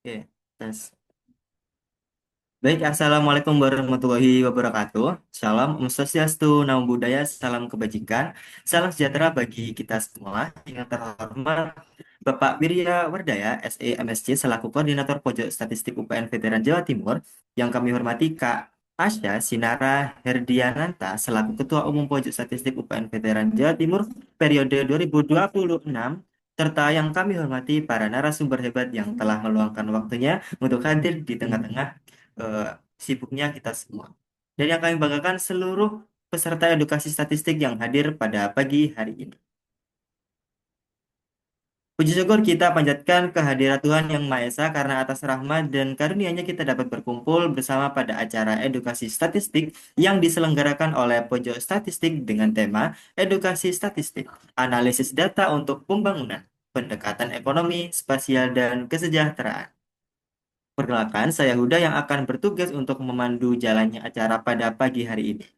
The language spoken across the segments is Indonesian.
Oke, tes. Baik, Assalamualaikum warahmatullahi wabarakatuh. Salam Om Swastiastu, Namo Buddhaya, salam kebajikan, salam sejahtera bagi kita semua. Yang terhormat Bapak Wirya Wardaya, SE MSc, selaku Koordinator Pojok Statistik UPN Veteran Jawa Timur. Yang kami hormati Kak Asya Sinara Herdiananta, selaku Ketua Umum Pojok Statistik UPN Veteran Jawa Timur periode 2026, serta yang kami hormati para narasumber hebat yang telah meluangkan waktunya untuk hadir di tengah-tengah eh, sibuknya kita semua. Dan yang kami banggakan seluruh peserta edukasi statistik yang hadir pada pagi hari ini. Puji syukur kita panjatkan kehadirat Tuhan Yang Maha Esa karena atas rahmat dan karunia-Nya kita dapat berkumpul bersama pada acara edukasi statistik yang diselenggarakan oleh Pojok Statistik dengan tema Edukasi Statistik, Analisis Data untuk Pembangunan, Pendekatan Ekonomi, Spasial, dan Kesejahteraan. Perkenalkan, saya Huda yang akan bertugas untuk memandu jalannya acara pada pagi hari ini.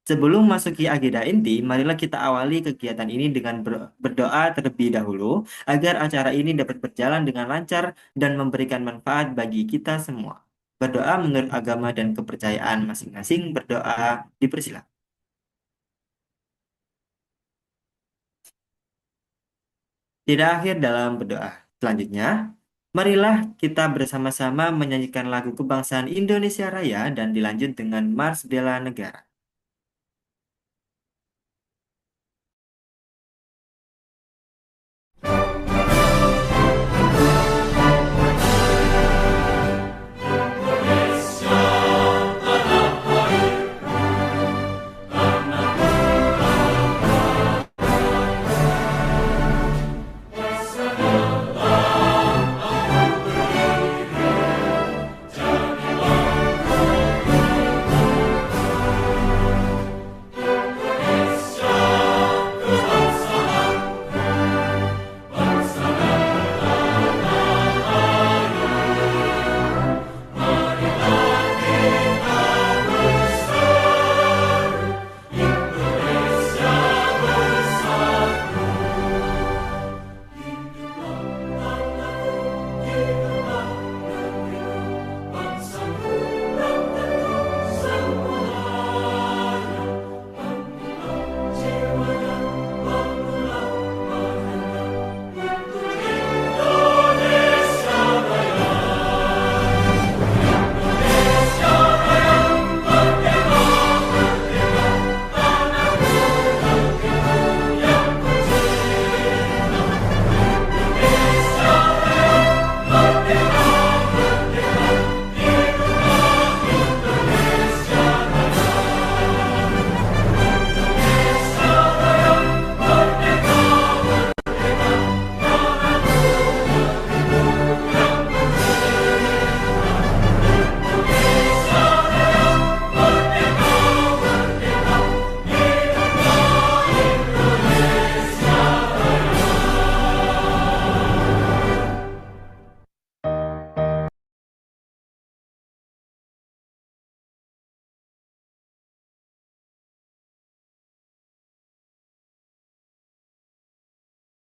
Sebelum masuki agenda inti, marilah kita awali kegiatan ini dengan berdoa terlebih dahulu agar acara ini dapat berjalan dengan lancar dan memberikan manfaat bagi kita semua. Berdoa menurut agama dan kepercayaan masing-masing, berdoa dipersilakan. Tidak akhir dalam berdoa. Selanjutnya, marilah kita bersama-sama menyanyikan lagu kebangsaan Indonesia Raya dan dilanjut dengan Mars Bela Negara.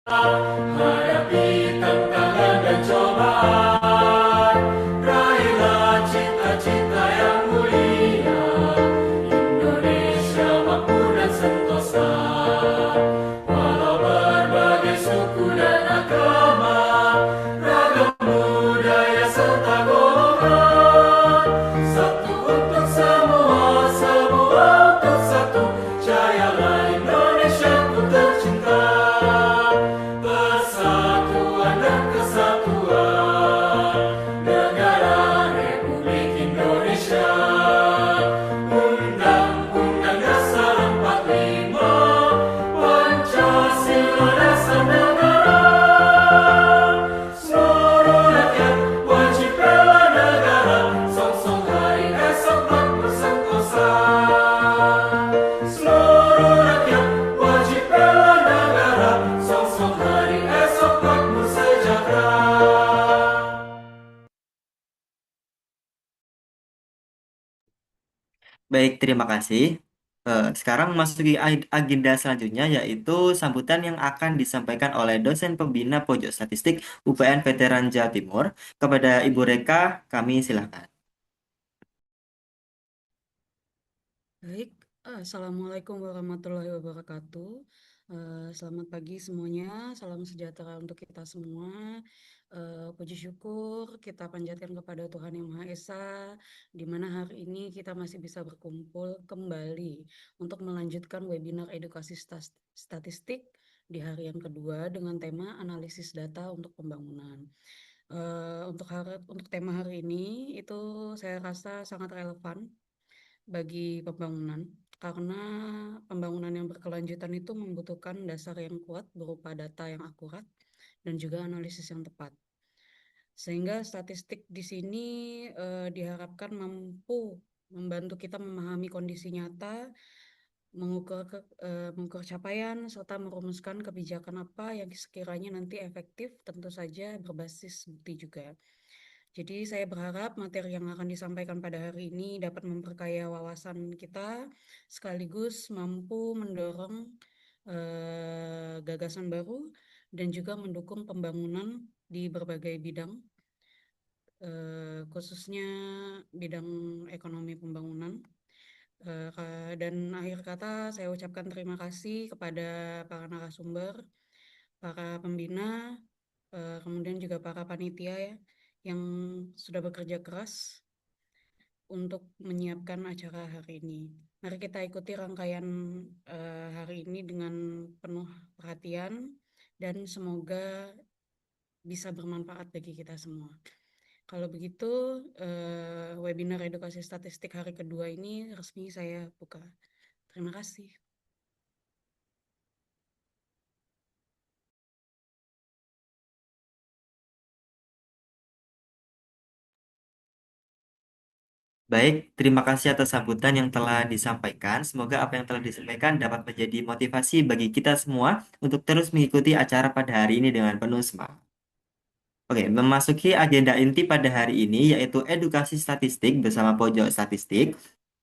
Hadapi tantangan dan cobaan, raihlah cita-cita yang mulia. Indonesia makmur dan sentosa, walau berbagai suku dan agama, ragam budaya serta golongan. Satu untuk semua, semua untuk satu. Jayalah Indonesia ku tercinta. Persatuan dan kesatuan Negara Republik Indonesia. Undang-Undang Dasar 45, Pancasila dasar negara. Seluruh rakyat wajib bela negara, songsong hari esok makmur sentosa. Seluruh rakyat wajib bela negara, songsong hari esok makmur sejahtera. Baik, terima kasih. Sekarang masuki agenda selanjutnya yaitu sambutan yang akan disampaikan oleh dosen pembina Pojok Statistik UPN Veteran Jawa Timur. Kepada Ibu Reka, kami silakan. Baik, Assalamualaikum warahmatullahi wabarakatuh. Selamat pagi semuanya, salam sejahtera untuk kita semua. Puji syukur kita panjatkan kepada Tuhan Yang Maha Esa, di mana hari ini kita masih bisa berkumpul kembali untuk melanjutkan webinar edukasi statistik di hari yang kedua dengan tema analisis data untuk pembangunan. Untuk tema hari ini itu saya rasa sangat relevan bagi pembangunan, karena pembangunan yang berkelanjutan itu membutuhkan dasar yang kuat berupa data yang akurat dan juga analisis yang tepat. Sehingga statistik di sini diharapkan mampu membantu kita memahami kondisi nyata, mengukur capaian, serta merumuskan kebijakan apa yang sekiranya nanti efektif, tentu saja berbasis bukti juga. Jadi saya berharap materi yang akan disampaikan pada hari ini dapat memperkaya wawasan kita, sekaligus mampu mendorong gagasan baru dan juga mendukung pembangunan di berbagai bidang, khususnya bidang ekonomi pembangunan. Dan akhir kata saya ucapkan terima kasih kepada para narasumber, para pembina, kemudian juga para panitia ya, yang sudah bekerja keras untuk menyiapkan acara hari ini. Mari kita ikuti rangkaian hari ini dengan penuh perhatian dan semoga bisa bermanfaat bagi kita semua. Kalau begitu, webinar edukasi statistik hari kedua ini resmi saya buka. Terima kasih. Baik, terima kasih atas sambutan yang telah disampaikan. Semoga apa yang telah disampaikan dapat menjadi motivasi bagi kita semua untuk terus mengikuti acara pada hari ini dengan penuh semangat. Oke, memasuki agenda inti pada hari ini yaitu edukasi statistik bersama Pojok Statistik.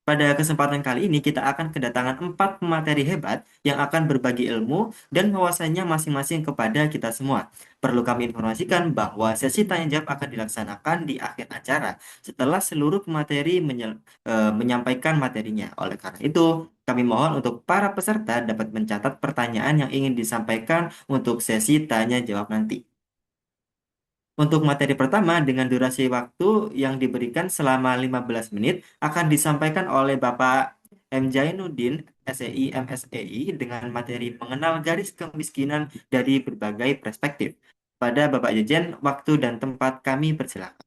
Pada kesempatan kali ini kita akan kedatangan 4 pemateri hebat yang akan berbagi ilmu dan wawasannya masing-masing kepada kita semua. Perlu kami informasikan bahwa sesi tanya jawab akan dilaksanakan di akhir acara setelah seluruh pemateri menyampaikan materinya. Oleh karena itu, kami mohon untuk para peserta dapat mencatat pertanyaan yang ingin disampaikan untuk sesi tanya jawab nanti. Untuk materi pertama dengan durasi waktu yang diberikan selama 15 menit akan disampaikan oleh Bapak M. Jainuddin, SEI, MSEI dengan materi mengenal garis kemiskinan dari berbagai perspektif. Pada Bapak Jejen, waktu dan tempat kami persilakan.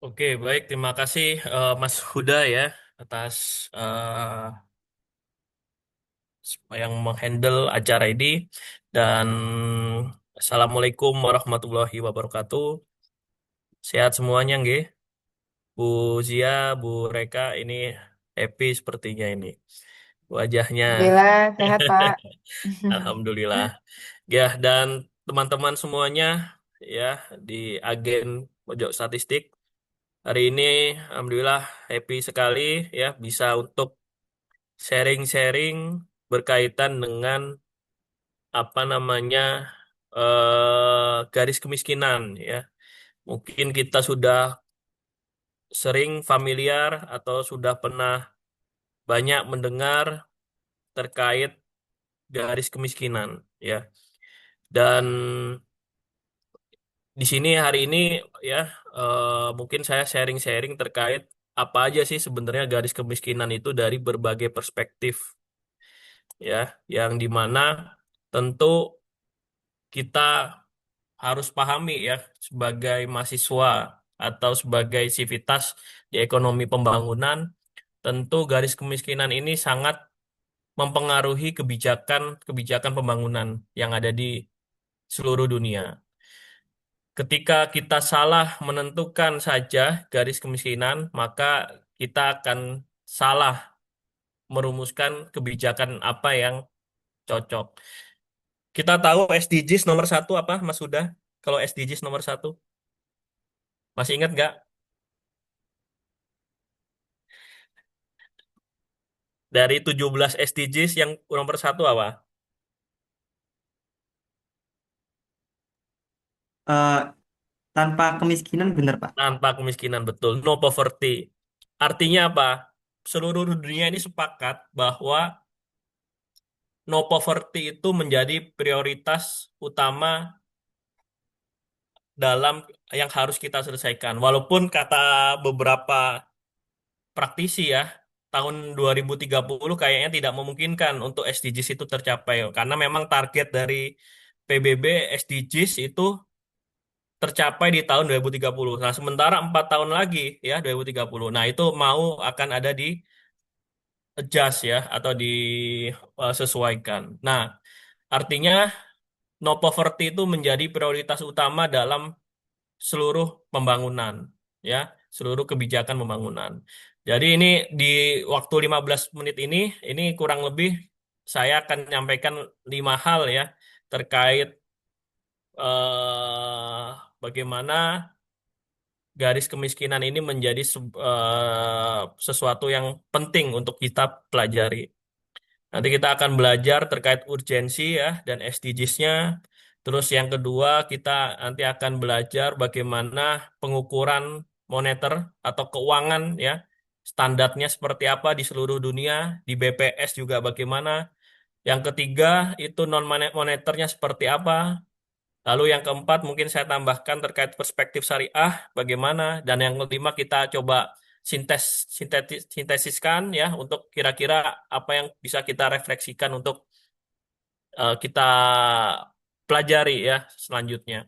Oke, baik. Terima kasih Mas Huda ya atas yang menghandle acara ini dan Assalamualaikum warahmatullahi wabarakatuh. Sehat semuanya, nggih? Bu Zia, Bu Reka, ini happy sepertinya ini wajahnya. Alhamdulillah sehat Pak. Alhamdulillah. Ya, dan teman-teman semuanya ya di agen Pojok Statistik hari ini alhamdulillah happy sekali ya bisa untuk sharing-sharing berkaitan dengan apa namanya garis kemiskinan ya. Mungkin kita sudah sering familiar atau sudah pernah banyak mendengar terkait garis kemiskinan ya. Dan di sini hari ini ya mungkin saya sharing-sharing terkait apa aja sih sebenarnya garis kemiskinan itu dari berbagai perspektif ya, yang dimana tentu kita harus pahami ya sebagai mahasiswa atau sebagai sivitas di ekonomi pembangunan, tentu garis kemiskinan ini sangat mempengaruhi kebijakan pembangunan yang ada di seluruh dunia. Ketika kita salah menentukan saja garis kemiskinan, maka kita akan salah merumuskan kebijakan apa yang cocok. Kita tahu SDGs nomor satu apa, Mas Huda? Kalau SDGs nomor satu, masih ingat nggak? Dari 17 SDGs yang nomor satu apa? Eh, tanpa kemiskinan bener Pak. Tanpa kemiskinan, betul. No poverty. Artinya apa? Seluruh dunia ini sepakat bahwa no poverty itu menjadi prioritas utama dalam yang harus kita selesaikan. Walaupun kata beberapa praktisi ya, tahun 2030 kayaknya tidak memungkinkan untuk SDGs itu tercapai. Karena memang target dari PBB SDGs itu tercapai di tahun 2030. Nah, sementara 4 tahun lagi ya 2030. Nah, itu mau akan ada di adjust ya atau disesuaikan. Nah, artinya no poverty itu menjadi prioritas utama dalam seluruh pembangunan ya, seluruh kebijakan pembangunan. Jadi ini di waktu 15 menit ini kurang lebih saya akan menyampaikan 5 hal ya terkait bagaimana garis kemiskinan ini menjadi sesuatu yang penting untuk kita pelajari. Nanti kita akan belajar terkait urgensi ya dan SDGs-nya. Terus yang kedua kita nanti akan belajar bagaimana pengukuran moneter atau keuangan ya. Standarnya seperti apa di seluruh dunia, di BPS juga bagaimana. Yang ketiga itu non moneternya seperti apa. Lalu yang keempat mungkin saya tambahkan terkait perspektif syariah bagaimana. Dan yang kelima kita coba sintesiskan ya untuk kira-kira apa yang bisa kita refleksikan untuk kita pelajari ya selanjutnya.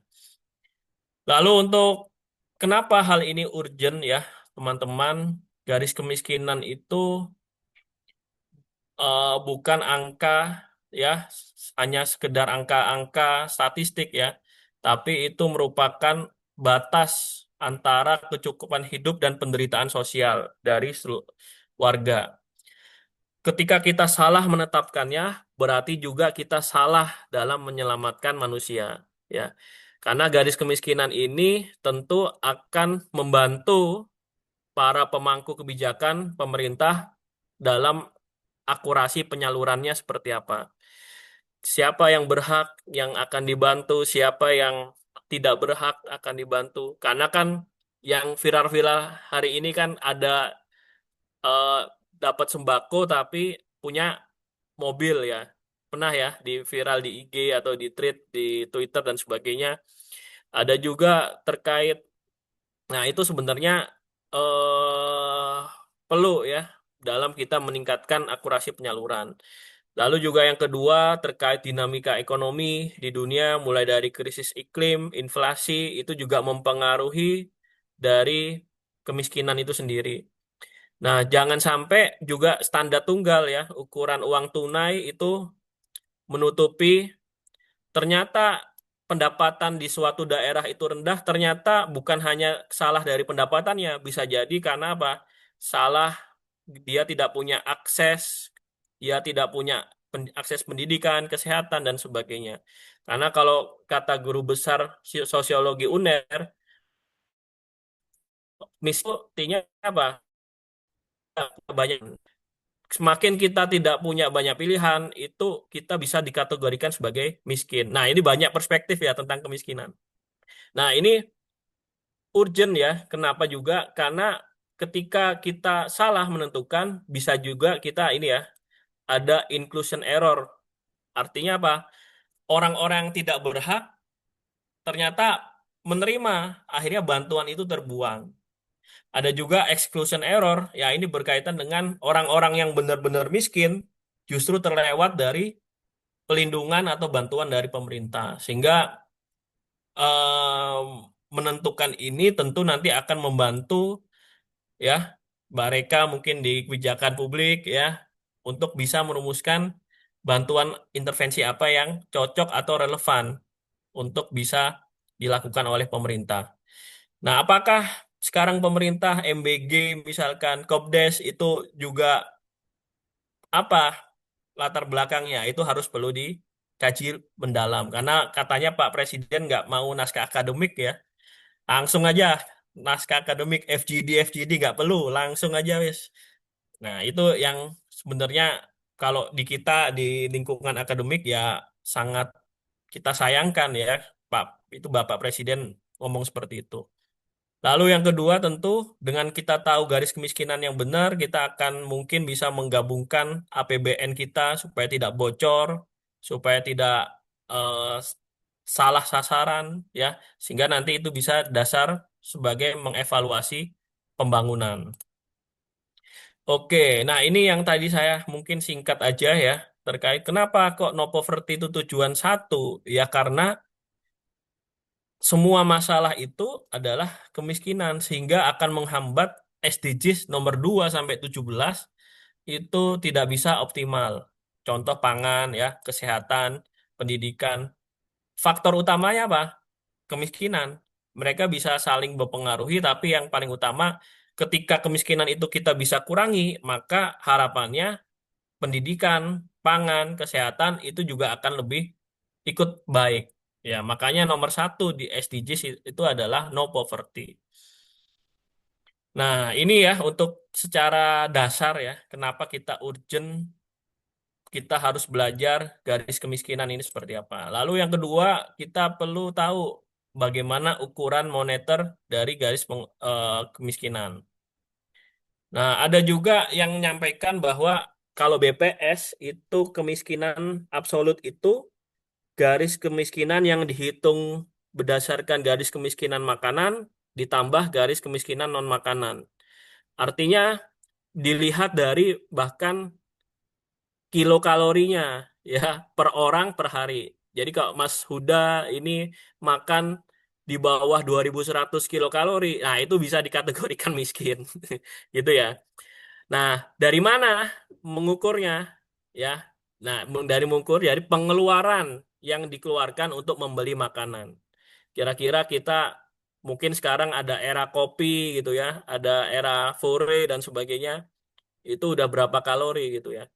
Lalu untuk kenapa hal ini urgent ya teman-teman, garis kemiskinan itu bukan angka ya hanya sekedar angka-angka statistik ya, tapi itu merupakan batas antara kecukupan hidup dan penderitaan sosial dari seluruh warga. Ketika kita salah menetapkannya, berarti juga kita salah dalam menyelamatkan manusia ya. Karena garis kemiskinan ini tentu akan membantu para pemangku kebijakan pemerintah dalam akurasi penyalurannya seperti apa. Siapa yang berhak yang akan dibantu, siapa yang tidak berhak akan dibantu. Karena kan yang viral-viral hari ini kan ada eh, dapat sembako tapi punya mobil ya. Pernah ya di viral di IG atau di tweet di Twitter dan sebagainya. Ada juga terkait, nah itu sebenarnya eh perlu ya dalam kita meningkatkan akurasi penyaluran. Lalu juga yang kedua terkait dinamika ekonomi di dunia mulai dari krisis iklim, inflasi itu juga mempengaruhi dari kemiskinan itu sendiri. Nah, jangan sampai juga standar tunggal ya, ukuran uang tunai itu menutupi ternyata pendapatan di suatu daerah itu rendah, ternyata bukan hanya salah dari pendapatannya, bisa jadi karena apa? Salah dia tidak punya akses, dia tidak punya akses pendidikan, kesehatan dan sebagainya. Karena kalau kata guru besar sosiologi UNER, artinya apa? Banyak. Semakin kita tidak punya banyak pilihan, itu kita bisa dikategorikan sebagai miskin. Nah, ini banyak perspektif ya tentang kemiskinan. Nah, ini urgent ya. Kenapa juga? Karena ketika kita salah menentukan, bisa juga kita ini ya, ada inclusion error. Artinya apa? Orang-orang yang tidak berhak ternyata menerima, akhirnya bantuan itu terbuang. Ada juga exclusion error, ya ini berkaitan dengan orang-orang yang benar-benar miskin justru terlewat dari pelindungan atau bantuan dari pemerintah. Sehingga em, menentukan ini tentu nanti akan membantu ya mereka mungkin di kebijakan publik ya untuk bisa merumuskan bantuan intervensi apa yang cocok atau relevan untuk bisa dilakukan oleh pemerintah. Nah, apakah sekarang pemerintah MBG misalkan Kopdes itu juga apa latar belakangnya itu harus perlu dikaji mendalam karena katanya Pak Presiden nggak mau naskah akademik ya, langsung aja naskah akademik FGD nggak perlu langsung aja wis. Nah itu yang sebenarnya kalau di kita di lingkungan akademik ya sangat kita sayangkan ya, Pak, itu Bapak Presiden ngomong seperti itu. Lalu yang kedua tentu dengan kita tahu garis kemiskinan yang benar, kita akan mungkin bisa menggabungkan APBN kita supaya tidak bocor, supaya tidak eh, salah sasaran ya, sehingga nanti itu bisa dasar sebagai mengevaluasi pembangunan. Oke, nah ini yang tadi saya mungkin singkat aja ya terkait kenapa kok no poverty itu tujuan satu, ya karena semua masalah itu adalah kemiskinan sehingga akan menghambat SDGs nomor 2 sampai 17 itu tidak bisa optimal. Contoh pangan ya, kesehatan, pendidikan. Faktor utamanya apa? Kemiskinan. Mereka bisa saling berpengaruhi tapi yang paling utama ketika kemiskinan itu kita bisa kurangi, maka harapannya pendidikan, pangan, kesehatan itu juga akan lebih ikut baik. Ya, makanya nomor satu di SDGs itu adalah no poverty. Nah, ini ya untuk secara dasar ya, kenapa kita urgent, kita harus belajar garis kemiskinan ini seperti apa. Lalu yang kedua, kita perlu tahu bagaimana ukuran moneter dari kemiskinan. Nah, ada juga yang menyampaikan bahwa kalau BPS itu kemiskinan absolut itu garis kemiskinan yang dihitung berdasarkan garis kemiskinan makanan ditambah garis kemiskinan non-makanan. Artinya dilihat dari bahkan kilokalorinya ya per orang per hari. Jadi kalau Mas Huda ini makan di bawah 2.100 kilokalori, nah itu bisa dikategorikan miskin. Gitu ya. Nah, dari mana mengukurnya? Ya, nah dari mengukur dari pengeluaran yang dikeluarkan untuk membeli makanan. Kira-kira kita mungkin sekarang ada era kopi gitu ya, ada era fore dan sebagainya. Itu udah berapa kalori gitu ya.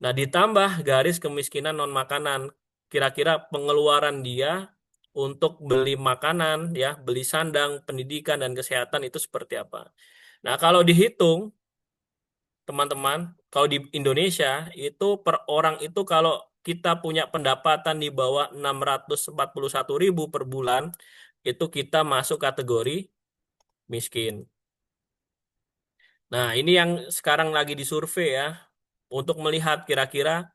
Nah, ditambah garis kemiskinan non makanan. Kira-kira pengeluaran dia untuk beli makanan ya, beli sandang, pendidikan dan kesehatan itu seperti apa? Nah, kalau dihitung teman-teman, kalau di Indonesia itu per orang itu kalau kita punya pendapatan di bawah 641.000 per bulan, itu kita masuk kategori miskin. Nah, ini yang sekarang lagi disurvei ya, untuk melihat kira-kira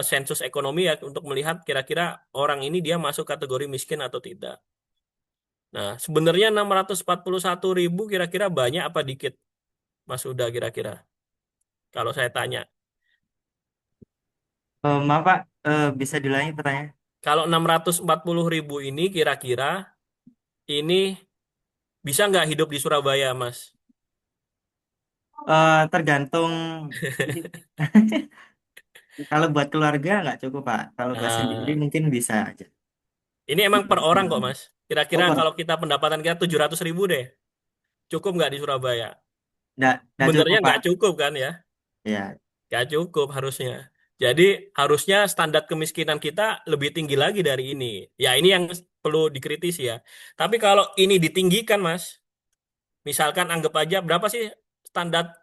sensus ekonomi ya, untuk melihat kira-kira orang ini dia masuk kategori miskin atau tidak. Nah, sebenarnya 641.000 kira-kira banyak apa dikit, Mas Uda kira-kira? Kalau saya tanya. Maaf Pak, bisa diulangi pertanyaan? Kalau 640.000 ini kira-kira ini bisa nggak hidup di Surabaya, Mas? Tergantung. Kalau buat keluarga nggak cukup Pak. Kalau buat sendiri Nah, mungkin bisa aja. ini emang per orang kok, Mas. Kira-kira Oh, kalau kita pendapatan kita 700.000 deh, cukup nggak di Surabaya? nggak Sebenarnya cukup Pak. nggak cukup kan ya? Ya, Nggak cukup harusnya. Jadi harusnya standar kemiskinan kita lebih tinggi lagi dari ini. Ya ini yang perlu dikritisi ya. Tapi kalau ini ditinggikan, Mas, misalkan anggap aja berapa sih standar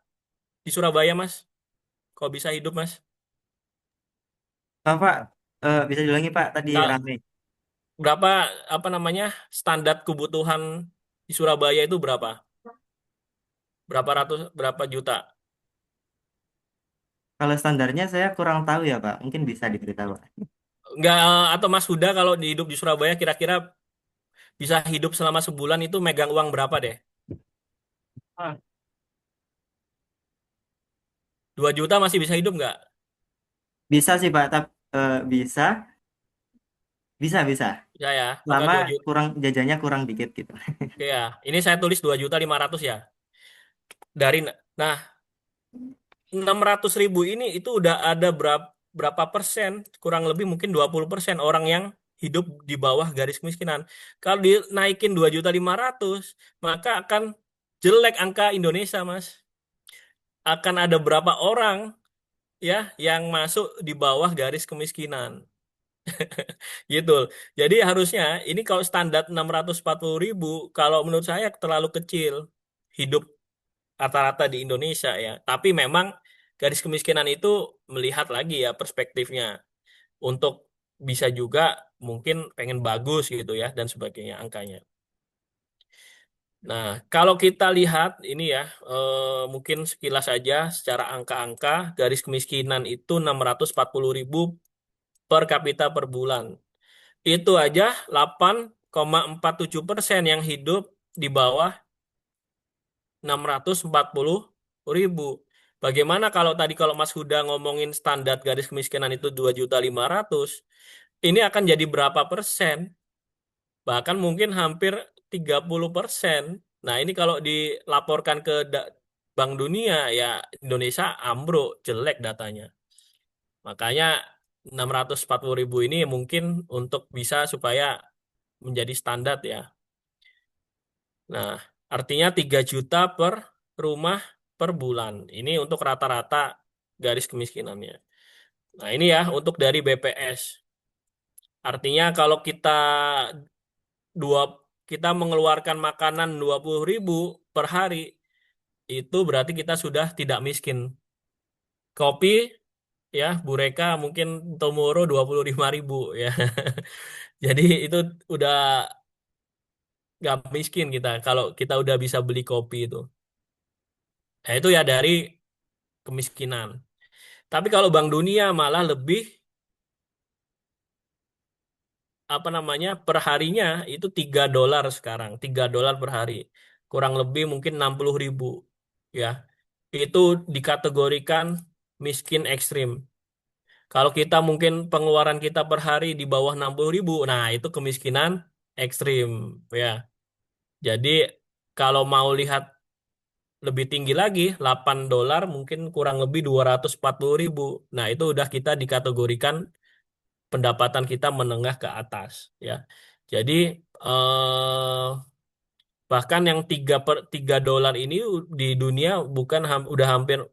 di Surabaya, Mas? Kok bisa hidup, Mas? Pak, bisa diulangi Pak. Tadi Kal- rame. Berapa apa namanya standar kebutuhan di Surabaya itu berapa? Berapa juta? Kalau standarnya saya kurang tahu ya Pak. Mungkin bisa diberitahu Pak. Enggak, atau Mas Huda kalau hidup di Surabaya kira-kira bisa hidup selama sebulan itu megang uang berapa deh? Ah, 2 juta masih bisa hidup nggak? bisa sih Pak. Bisa, bisa. Bisa ya, pakai Lama 2 juta. kurang jajannya kurang dikit gitu. Oke ya, ini saya tulis 2.500.000 ya. Nah, 600.000 ini itu udah ada berapa persen, kurang lebih mungkin 20% orang yang hidup di bawah garis kemiskinan. Kalau dinaikin 2.500.000, maka akan jelek angka Indonesia, Mas. Akan ada berapa orang ya yang masuk di bawah garis kemiskinan. Gitu. Jadi harusnya ini kalau standar 640.000, kalau menurut saya terlalu kecil hidup rata-rata di Indonesia ya. Tapi memang garis kemiskinan itu melihat lagi ya perspektifnya untuk bisa juga mungkin pengen bagus gitu ya dan sebagainya angkanya. Nah, kalau kita lihat ini ya, mungkin sekilas saja secara angka-angka, garis kemiskinan itu 640.000 per kapita per bulan. Itu aja 8,47% yang hidup di bawah 640.000. Bagaimana kalau tadi kalau Mas Huda ngomongin standar garis kemiskinan itu 2.500.000, ini akan jadi berapa persen? Bahkan mungkin hampir 30%. Nah, ini kalau dilaporkan ke Bank Dunia, ya Indonesia ambruk, jelek datanya. Makanya 640.000 ini mungkin untuk bisa supaya menjadi standar ya. Nah, artinya 3 juta per rumah per bulan. Ini untuk rata-rata garis kemiskinannya. Nah, ini ya untuk dari BPS. Artinya kalau dua kita mengeluarkan makanan 20.000 per hari, itu berarti kita sudah tidak miskin. Kopi ya, Bureka mungkin Tomoro 25.000 ya. Jadi itu udah nggak miskin kita kalau kita udah bisa beli kopi itu. Nah, itu ya dari kemiskinan. Tapi kalau Bank Dunia malah lebih apa namanya perharinya itu $3 sekarang, $3 per hari. Kurang lebih mungkin 60.000 ya. Itu dikategorikan miskin ekstrim. Kalau kita mungkin pengeluaran kita per hari di bawah 60.000, nah itu kemiskinan ekstrim ya. Jadi kalau mau lihat lebih tinggi lagi, $8 mungkin kurang lebih 240.000. Nah itu udah kita dikategorikan pendapatan kita menengah ke atas ya. Jadi eh, bahkan yang 3 per $3 ini di dunia bukan udah hampir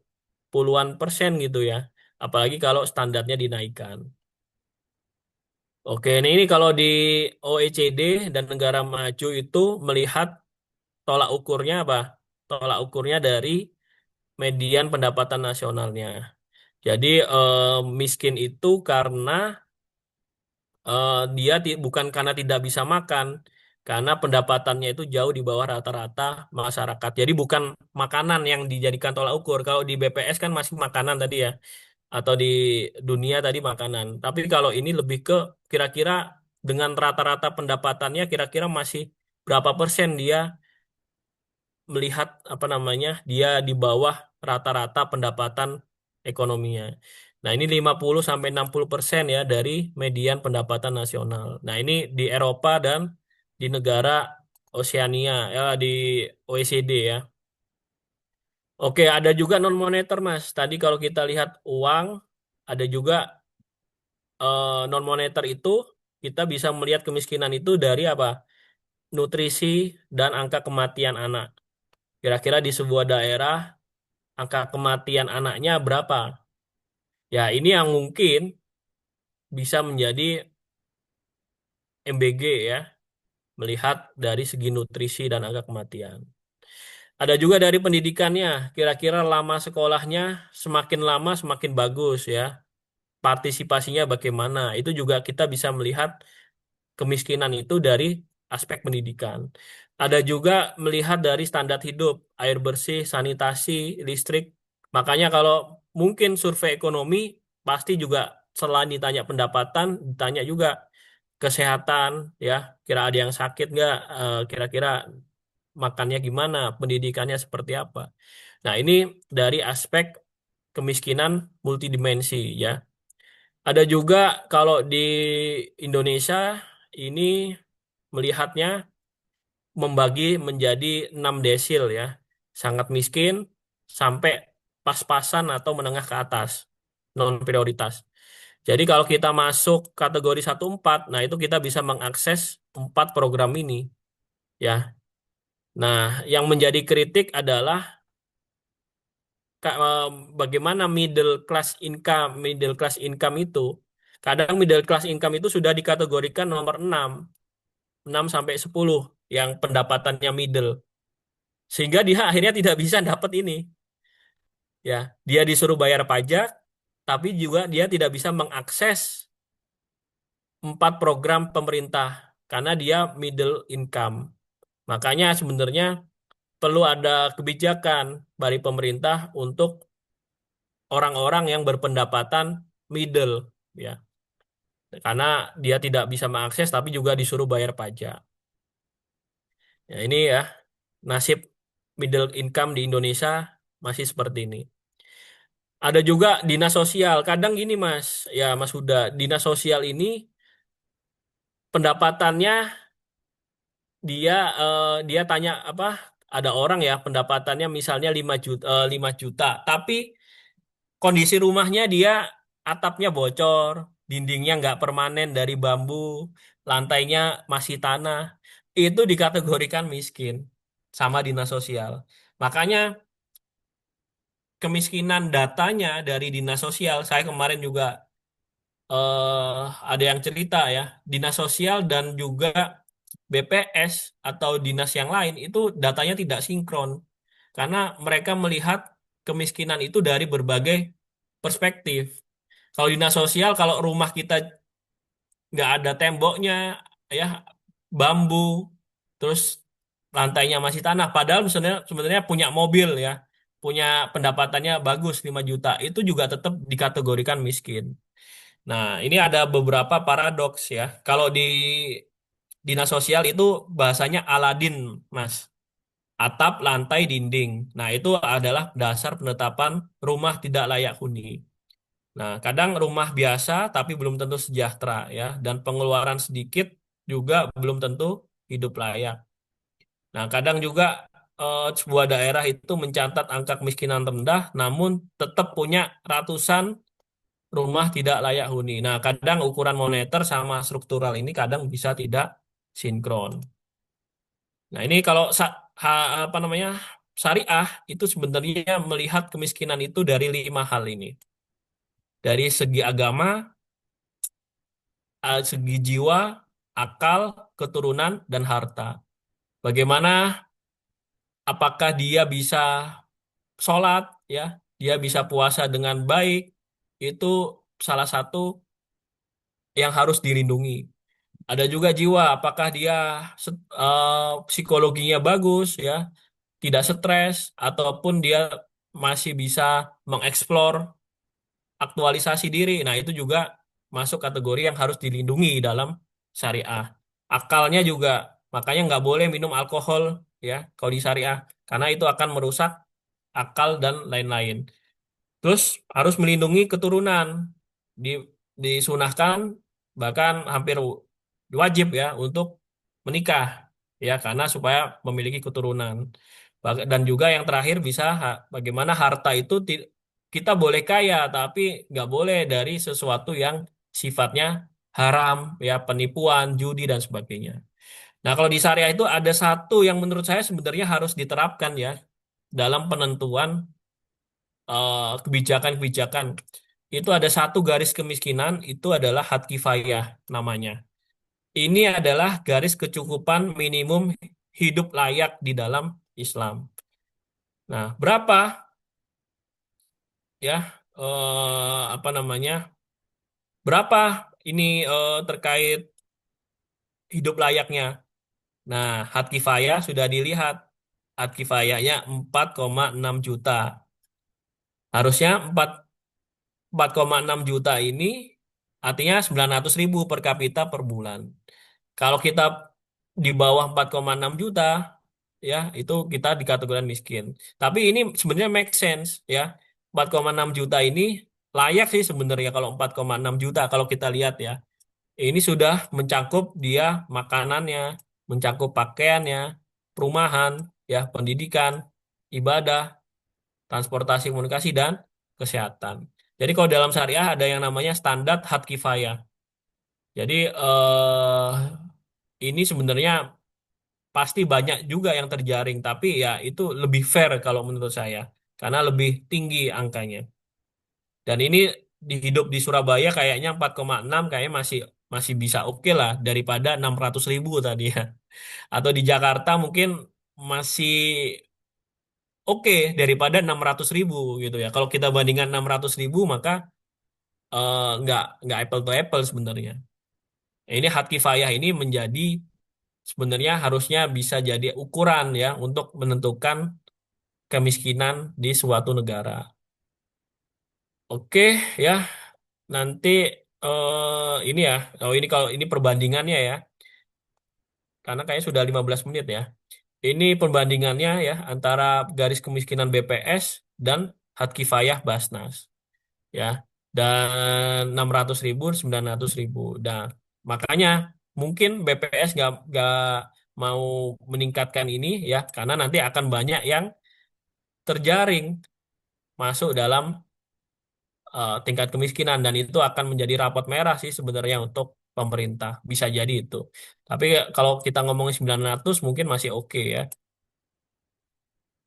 puluhan persen gitu ya. Apalagi kalau standarnya dinaikkan. Oke, ini kalau di OECD dan negara maju itu melihat tolak ukurnya apa? Tolak ukurnya dari median pendapatan nasionalnya. Jadi miskin itu karena dia bukan karena tidak bisa makan, karena pendapatannya itu jauh di bawah rata-rata masyarakat. Jadi bukan makanan yang dijadikan tolak ukur. Kalau di BPS kan masih makanan tadi ya, atau di dunia tadi makanan. Tapi kalau ini lebih ke kira-kira dengan rata-rata pendapatannya kira-kira masih berapa persen dia melihat apa namanya dia di bawah rata-rata pendapatan ekonominya. Nah, ini 50 sampai 60% ya dari median pendapatan nasional. Nah, ini di Eropa dan di negara Oseania ya di OECD ya. Oke, ada juga non moneter Mas. Tadi kalau kita lihat uang, ada juga non moneter itu kita bisa melihat kemiskinan itu dari apa? Nutrisi dan angka kematian anak. Kira-kira di sebuah daerah angka kematian anaknya berapa? Ya, ini yang mungkin bisa menjadi MBG ya, melihat dari segi nutrisi dan angka kematian. Ada juga dari pendidikannya, kira-kira lama sekolahnya semakin lama semakin bagus ya. Partisipasinya bagaimana? Itu juga kita bisa melihat kemiskinan itu dari aspek pendidikan. Ada juga melihat dari standar hidup, air bersih, sanitasi, listrik. Makanya kalau mungkin survei ekonomi pasti juga selain ditanya pendapatan, ditanya juga kesehatan, ya. Kira ada yang sakit nggak? Kira-kira makannya gimana? Pendidikannya seperti apa? Nah, ini dari aspek kemiskinan multidimensi, ya. Ada juga kalau di Indonesia ini melihatnya membagi menjadi 6 desil ya. Sangat miskin sampai pas-pasan atau menengah ke atas, non prioritas. Jadi kalau kita masuk kategori 1-4, nah itu kita bisa mengakses 4 program ini ya. Nah, yang menjadi kritik adalah bagaimana middle class income itu. Kadang middle class income itu sudah dikategorikan nomor 6 sampai 10 yang pendapatannya middle. Sehingga dia akhirnya tidak bisa dapat ini. Ya, dia disuruh bayar pajak, tapi juga dia tidak bisa mengakses 4 program pemerintah karena dia middle income. Makanya sebenarnya perlu ada kebijakan dari pemerintah untuk orang-orang yang berpendapatan middle, ya, karena dia tidak bisa mengakses tapi juga disuruh bayar pajak. Ya, ini ya nasib middle income di Indonesia masih seperti ini. Ada juga dinas sosial. Kadang gini Mas, ya Mas Huda, dinas sosial ini pendapatannya dia dia tanya apa? Ada orang ya pendapatannya misalnya 5 juta, 5 juta, tapi kondisi rumahnya dia atapnya bocor, dindingnya nggak permanen dari bambu, lantainya masih tanah. Itu dikategorikan miskin sama dinas sosial. Makanya kemiskinan datanya dari dinas sosial, saya kemarin juga ada yang cerita ya, dinas sosial dan juga BPS atau dinas yang lain itu datanya tidak sinkron karena mereka melihat kemiskinan itu dari berbagai perspektif. Kalau dinas sosial, kalau rumah kita nggak ada temboknya, ya bambu, terus lantainya masih tanah, padahal sebenarnya sebenarnya punya mobil ya, punya pendapatannya bagus 5 juta, itu juga tetap dikategorikan miskin. Nah, ini ada beberapa paradoks ya. Kalau di dinas sosial itu bahasanya Aladin, Mas. Atap, lantai, dinding. Nah, itu adalah dasar penetapan rumah tidak layak huni. Nah, kadang rumah biasa tapi belum tentu sejahtera ya, dan pengeluaran sedikit juga belum tentu hidup layak. Nah, kadang juga sebuah daerah itu mencatat angka kemiskinan rendah, namun tetap punya ratusan rumah tidak layak huni. Nah, kadang ukuran moneter sama struktural ini kadang bisa tidak sinkron. Nah, ini kalau apa namanya syariah itu sebenarnya melihat kemiskinan itu dari 5 hal ini. Dari segi agama, segi jiwa, akal, keturunan, dan harta. Bagaimana apakah dia bisa sholat, ya, dia bisa puasa dengan baik, itu salah satu yang harus dilindungi. Ada juga jiwa, apakah dia psikologinya bagus, ya, tidak stres, ataupun dia masih bisa mengeksplor aktualisasi diri. Nah, itu juga masuk kategori yang harus dilindungi dalam syariah. Akalnya juga, makanya nggak boleh minum alkohol ya kalau di syariah, karena itu akan merusak akal dan lain-lain. Terus harus melindungi keturunan, di, disunahkan bahkan hampir wajib ya untuk menikah ya karena supaya memiliki keturunan. Dan juga yang terakhir bisa bagaimana harta itu kita boleh kaya tapi nggak boleh dari sesuatu yang sifatnya haram ya penipuan, judi dan sebagainya. Nah kalau di syariah itu ada satu yang menurut saya sebenarnya harus diterapkan ya dalam penentuan kebijakan-kebijakan. Itu ada satu garis kemiskinan itu adalah had kifayah namanya. Ini adalah garis kecukupan minimum hidup layak di dalam Islam. Nah, berapa ya apa namanya? Berapa ini terkait hidup layaknya? Nah, had kifayah sudah dilihat. Had kifayahnya 4,6 juta. Harusnya 4,6 juta ini artinya 900.000 per kapita per bulan. Kalau kita di bawah 4,6 juta, ya itu kita dikategorikan miskin. Tapi ini sebenarnya make sense ya. 4,6 juta ini layak sih sebenarnya kalau 4,6 juta kalau kita lihat ya. Ini sudah mencakup dia makanannya, mencakup pakaiannya, perumahan, ya pendidikan, ibadah, transportasi, komunikasi dan kesehatan. Jadi kalau dalam syariah ada yang namanya standar had kifayah. Jadi ini sebenarnya pasti banyak juga yang terjaring, tapi ya itu lebih fair kalau menurut saya, karena lebih tinggi angkanya. Dan ini hidup di Surabaya kayaknya 4,6 kayaknya masih masih bisa oke lah daripada 600.000 tadi ya. Atau di Jakarta mungkin masih oke daripada 600.000 gitu ya. Kalau kita bandingkan 600.000 maka nggak apple to apple sebenarnya. Ini hak kifayah ini menjadi sebenarnya harusnya bisa jadi ukuran ya untuk menentukan kemiskinan di suatu negara. Oke ya, nanti ini ya, oh ini kalau ini perbandingannya ya, karena kayaknya sudah 15 menit ya. Ini perbandingannya ya antara garis kemiskinan BPS dan hak kifayah Basnas ya. Dan 600.000, 900.000. Dan makanya mungkin BPS nggak mau meningkatkan ini ya, karena nanti akan banyak yang terjaring masuk dalam tingkat kemiskinan dan itu akan menjadi rapot merah sih sebenarnya untuk pemerintah. Bisa jadi itu. Tapi kalau kita ngomongin 900 mungkin masih oke ya.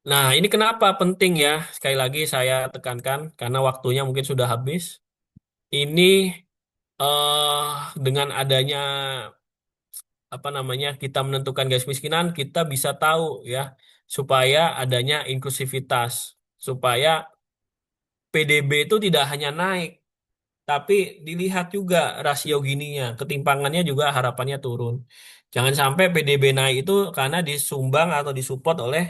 Nah, ini kenapa penting ya? Sekali lagi saya tekankan karena waktunya mungkin sudah habis. Ini dengan adanya apa namanya kita menentukan garis kemiskinan, kita bisa tahu ya supaya adanya inklusivitas, supaya PDB itu tidak hanya naik, tapi dilihat juga rasio Gininya, ketimpangannya juga harapannya turun. Jangan sampai PDB naik itu karena disumbang atau disupport oleh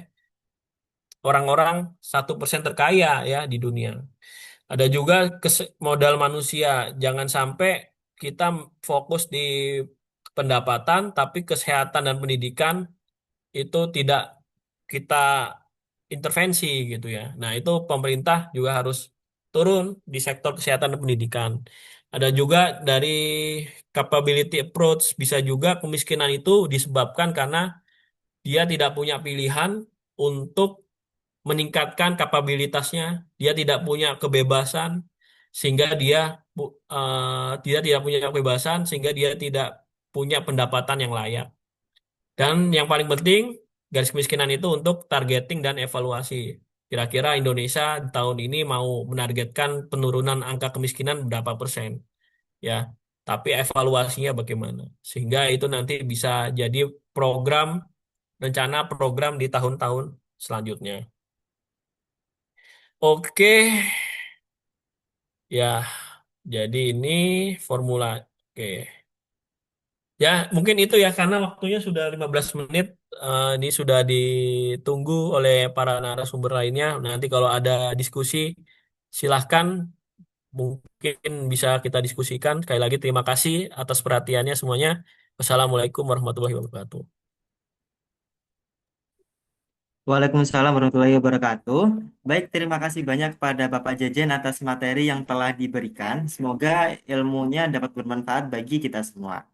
orang-orang 1% terkaya ya di dunia. Ada juga modal manusia. Jangan sampai kita fokus di pendapatan, tapi kesehatan dan pendidikan itu tidak kita intervensi gitu ya. Nah, itu pemerintah juga harus turun di sektor kesehatan dan pendidikan. Ada juga dari capability approach, bisa juga kemiskinan itu disebabkan karena dia tidak punya pilihan untuk meningkatkan kapabilitasnya, dia tidak punya kebebasan sehingga dia tidak punya kebebasan sehingga dia tidak punya pendapatan yang layak. Dan yang paling penting, garis kemiskinan itu untuk targeting dan evaluasi. Kira-kira Indonesia tahun ini mau menargetkan penurunan angka kemiskinan berapa persen, ya. Tapi evaluasinya bagaimana? Sehingga itu nanti bisa jadi program, rencana program di tahun-tahun selanjutnya. Oke, ya. Jadi ini formula. Oke. Ya, mungkin itu ya karena waktunya sudah 15 menit. Ini sudah ditunggu oleh para narasumber lainnya. Nanti kalau ada diskusi silahkan mungkin bisa kita diskusikan. Sekali lagi terima kasih atas perhatiannya semuanya. Wassalamualaikum warahmatullahi wabarakatuh. Waalaikumsalam warahmatullahi wabarakatuh. Baik, terima kasih banyak pada Bapak Jejen atas materi yang telah diberikan. Semoga ilmunya dapat bermanfaat bagi kita semua.